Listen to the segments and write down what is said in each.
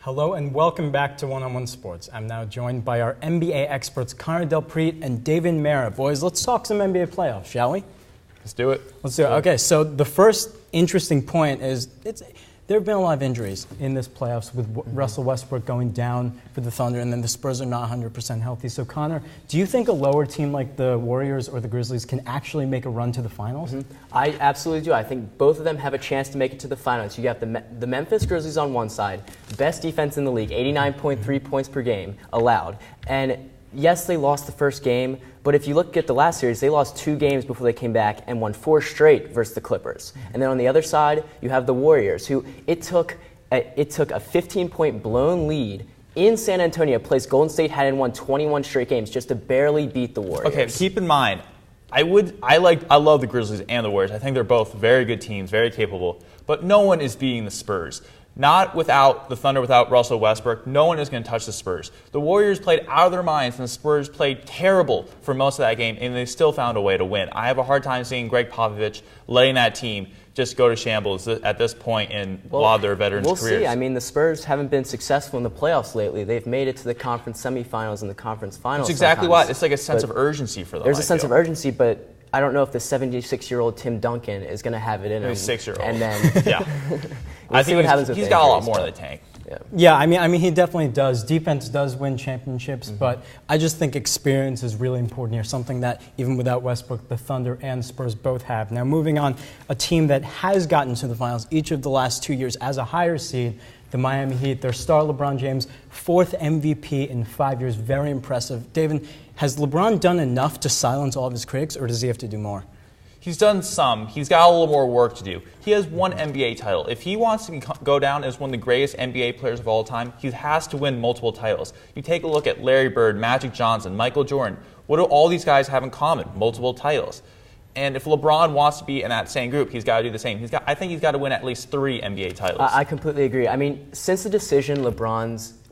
Hello and welcome back to One-on-One Sports. I'm now joined by our NBA experts Connor Delpreet and David Mara. Boys, let's talk some NBA playoffs, shall we? Let's do it. Let's do it. Okay, so the first interesting point is there have been a lot of injuries in this playoffs with Russell Westbrook going down for the Thunder, and then the Spurs are not 100% healthy. So, Connor, do you think a lower team like the Warriors or the Grizzlies can actually make a run to the finals? I absolutely do. I think both of them have a chance to make it to the finals. You got the Memphis Grizzlies on one side, best defense in the league, 89.3 points per game allowed. And yes, they lost the first game, but if you look at the last series, they lost 2 games before they came back and won 4 straight versus the Clippers. And then on the other side, you have the Warriors, who it took a 15-point blown lead in San Antonio, a place Golden State hadn't won 21 straight games, just to barely beat the Warriors. Okay, keep in mind, I love the Grizzlies and the Warriors. I think they're both very good teams, very capable, but no one is beating the Spurs. Not without the Thunder, without Russell Westbrook. No one is going to touch the Spurs. The Warriors played out of their minds, and the Spurs played terrible for most of that game, and they still found a way to win. I have a hard time seeing Greg Popovich letting that team just go to shambles at this point in a lot of their veterans' careers. We'll see. I mean, the Spurs haven't been successful in the playoffs lately. They've made it to the conference semifinals and the conference finals. That's exactly sometimes. why. It's like a sense of urgency for them. There's a sense of urgency, but I don't know if the 76-year-old Tim Duncan is going to have it in him. He's 6-year-old. And then yeah. I think what happens with he's got a lot more in the tank. Yeah, I mean, he definitely does. Defense does win championships, but I just think experience is really important here, something that even without Westbrook, the Thunder and Spurs both have. Now, moving on, a team that has gotten to the finals each of the last 2 years as a higher seed, the Miami Heat, their star LeBron James, 4th MVP in 5 years, very impressive. David, has LeBron done enough to silence all of his critics, or does he have to do more? He's done some. He's got a little more work to do. He has 1 NBA title. If he wants to go down as one of the greatest NBA players of all time, he has to win multiple titles. You take a look at Larry Bird, Magic Johnson, Michael Jordan. What do all these guys have in common? Multiple titles. And if LeBron wants to be in that same group, he's got to do the same. I think he's got to win at least 3 NBA titles. I completely agree. I mean, since the decision,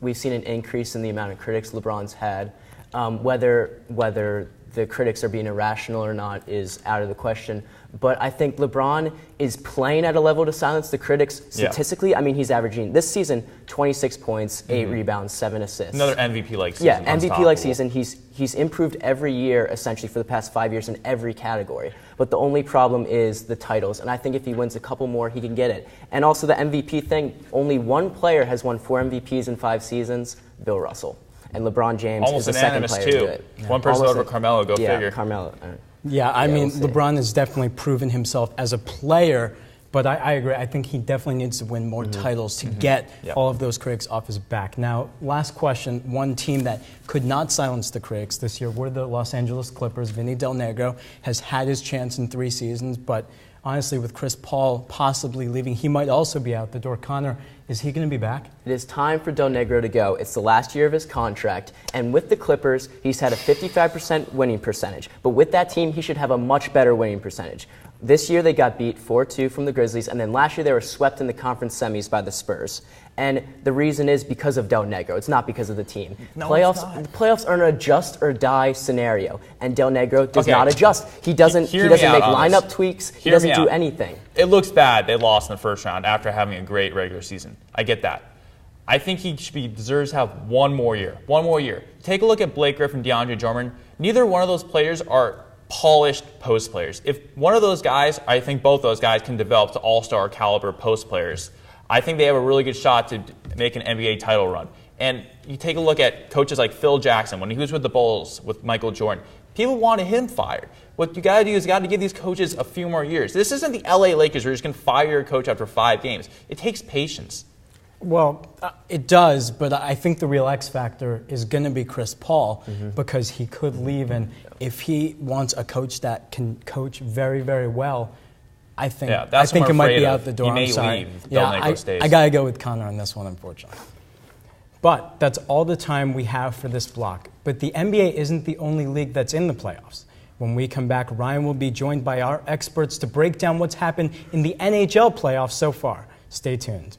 we've seen an increase in the amount of critics LeBron's had. Whether the critics are being irrational or not is out of the question. But I think LeBron is playing at a level to silence the critics statistically. Yeah. I mean, he's averaging this season 26 points, 8 rebounds, 7 assists. Another MVP-like season. Yeah, MVP-like season. He's improved every year, essentially, for the past 5 years in every category. But the only problem is the titles. And I think if he wins a couple more, he can get it. And also the MVP thing, only one player has won 4 MVPs in 5 seasons, Bill Russell. And LeBron James is the second player to do it. Yeah. One person over Carmelo, go figure. Yeah, Carmelo. Yeah, I mean, LeBron has definitely proven himself as a player, but I agree. I think he definitely needs to win more titles to get all of those critics off his back. Now, last question. One team that could not silence the critics this year were the Los Angeles Clippers. Vinny Del Negro has had his chance in 3 seasons, but honestly, with Chris Paul possibly leaving, he might also be out the door. Connor, is he going to be back? It is time for Del Negro to go. It's the last year of his contract. And with the Clippers, he's had a 55% winning percentage. But with that team, he should have a much better winning percentage. This year, they got beat 4-2 from the Grizzlies. And then last year, they were swept in the conference semis by the Spurs. And the reason is because of Del Negro. It's not because of the team. No, playoffs are an adjust or die scenario, and Del Negro does not adjust. He doesn't make lineup tweaks. He doesn't do anything. It looks bad they lost in the first round after having a great regular season. I get that. I think he deserves to have 1 more year. 1 more year. Take a look at Blake Griffin, DeAndre Jordan. Neither one of those players are polished post players. If one of those guys, I think both those guys can develop to all-star caliber post players. I think they have a really good shot to make an NBA title run. And you take a look at coaches like Phil Jackson, when he was with the Bulls with Michael Jordan, people wanted him fired. What you got to do is you got to give these coaches a few more years. This isn't the LA Lakers where you're just going to fire your coach after 5 games. It takes patience. Well, it does, but I think the real X factor is going to be Chris Paul because he could leave. And if he wants a coach that can coach very, very well, I think it might be out the door. He may I'm sorry. leave. I got to go with Connor on this one, unfortunately. But that's all the time we have for this block. But the NBA isn't the only league that's in the playoffs. When we come back, Ryan will be joined by our experts to break down what's happened in the NHL playoffs so far. Stay tuned.